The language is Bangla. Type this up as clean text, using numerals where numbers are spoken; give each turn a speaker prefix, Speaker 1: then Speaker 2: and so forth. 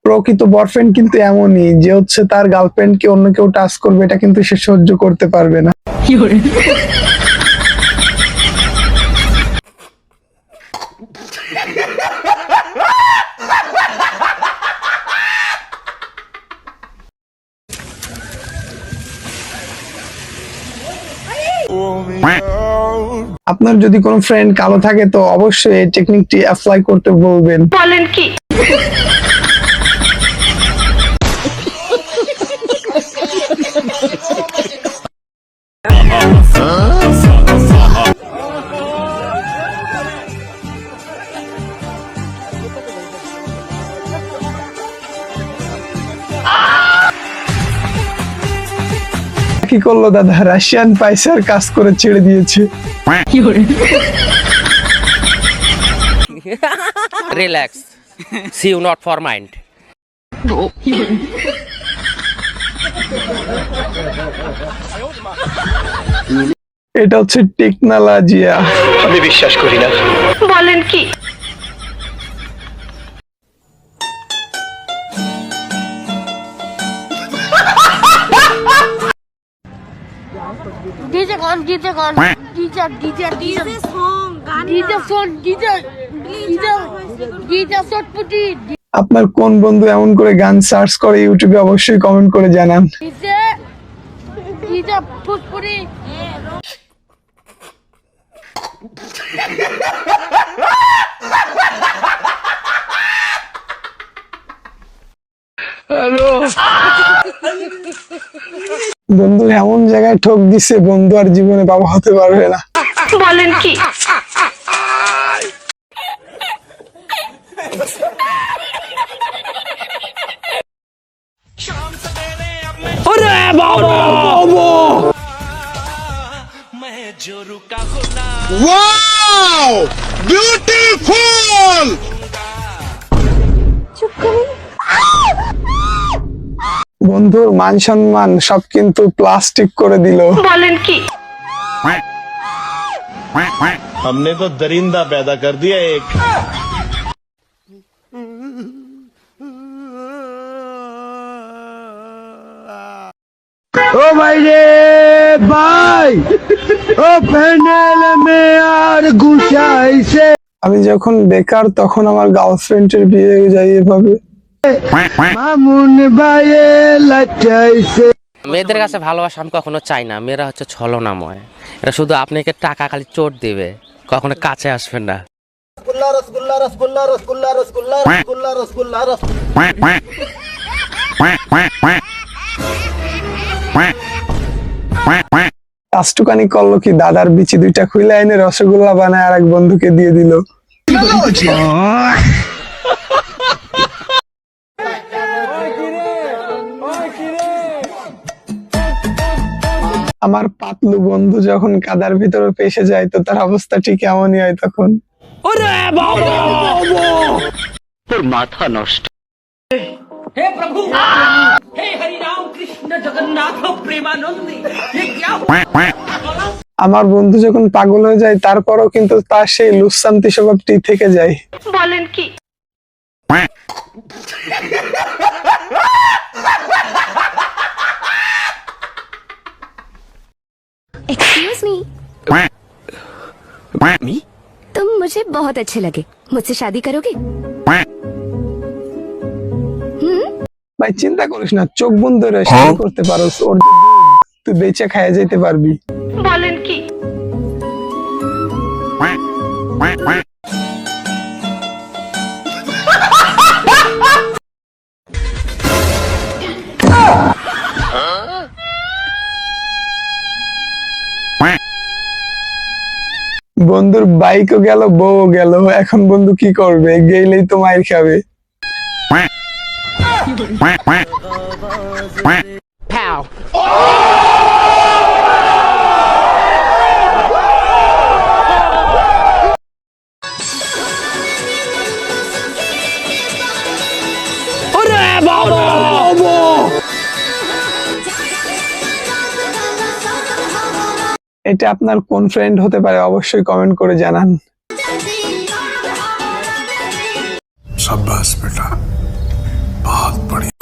Speaker 1: প্রকৃত বয়ফ্রেন্ড কিন্তু এমনই যে হচ্ছে তার গার্লফ্রেন্ডকে অন্য কেউ টাচ করবে এটা কিন্তু সে সহ্য করতে পারবে না। আপনার যদি কোনো ফ্রেন্ড কালো থাকে তো অবশ্যই এই টেকনিকটি অ্যাপ্লাই করতে বলবেন।
Speaker 2: বলেন কি?
Speaker 1: কি করলো দাদা, রাশিয়ান পয়সার কাজ করে ছেড়ে দিয়েছে।
Speaker 3: Relax, see you not for mind.
Speaker 1: এটা হচ্ছে টেকনোলজিয়া।
Speaker 4: আমি বিশ্বাস করি না।
Speaker 2: বলেন কি?
Speaker 5: DJ on, DJ on, DJ song, DJ song, DJ shotputty,
Speaker 1: আপনার কোন বন্ধু এমন করে গান সার্চ করে ইউটিউবে অবশ্যই কমেন্ট করে জানান।
Speaker 5: DJ putpuri.
Speaker 1: বন্ধু এমন জায়গায় ঠক দিছে, বন্ধু আর জীবনে বাবা হতে পারবে না।
Speaker 2: বলেন কি?
Speaker 4: Wow, beautiful.
Speaker 1: বন্ধুর মান সম্মান সব কিন্তু প্লাস্টিক করে দিল।
Speaker 2: বলেন কি?
Speaker 4: हमने तो दरिंदा पैदा कर दिया एक।
Speaker 1: ও ভাই রে ভাই, ও প্যানেল মে আর গুছাইছে। আমি যখন বেকার তখন আমার গার্লফ্রেন্ডের বিয়ে হয়ে যায় এভাবে। মামুন ভাইয়ে লাচাইছে।
Speaker 3: মেয়েদের কাছে ভালোবাসা আমি কখনো চাই না, মেয়েরা হচ্ছে ছলনাময়। এটা শুধু আপনাকে টাকা খালি চোট দিবে, কখনো কাছে আসবেন না।
Speaker 4: रसगुल्ला रसगुल्ला रसगुल्ला रसगुल्ला रसगुल्ला रसगुल्ला
Speaker 1: কাজটুকানি করলো কি, দাদার বিচি দুইটা খুলে এনে রসগোল্লা বানায় আর এক বন্ধুকে দিয়ে দিল। আমার পাতলু বন্ধু যখন কাদার ভিতরে পেশে যায় তো তার অবস্থা ঠিক এমনই হয় তখন।
Speaker 4: তোর মাথা নষ্ট।
Speaker 6: हे प्रभु, हे हरि राम कृष्ण जगन्नाथ प्रेमानंदी, ये क्या हुआ?
Speaker 1: আমার বন্ধু যখন পাগল হয়ে যায় তারপরও কিন্তু তার সেই লুচ্ছান্তি স্বভাবটি থেকে যায়।
Speaker 2: বলেন কি?
Speaker 5: Excuse me.
Speaker 4: मी?
Speaker 5: तुम मुझे बहुत अच्छे लगे, मुझसे शादी करोगे?
Speaker 1: ভাই চিন্তা করিস না, চোখ বন্ধ করে শাদি করতে পারোস, ওর যে দুধ, তুই বেচে খাইয়া যেতে পারবি।
Speaker 2: বলেন কি?
Speaker 1: বন্ধুর বাইকও গেল, বউ গেল, এখন বন্ধু কি করবে? গেলেই তো মাইর খাবে। এটা আপনার কোন ফ্রেন্ড হতে পারে অবশ্যই কমেন্ট করে জানান।
Speaker 7: शाबाश बेटा बहुत बढ़िया।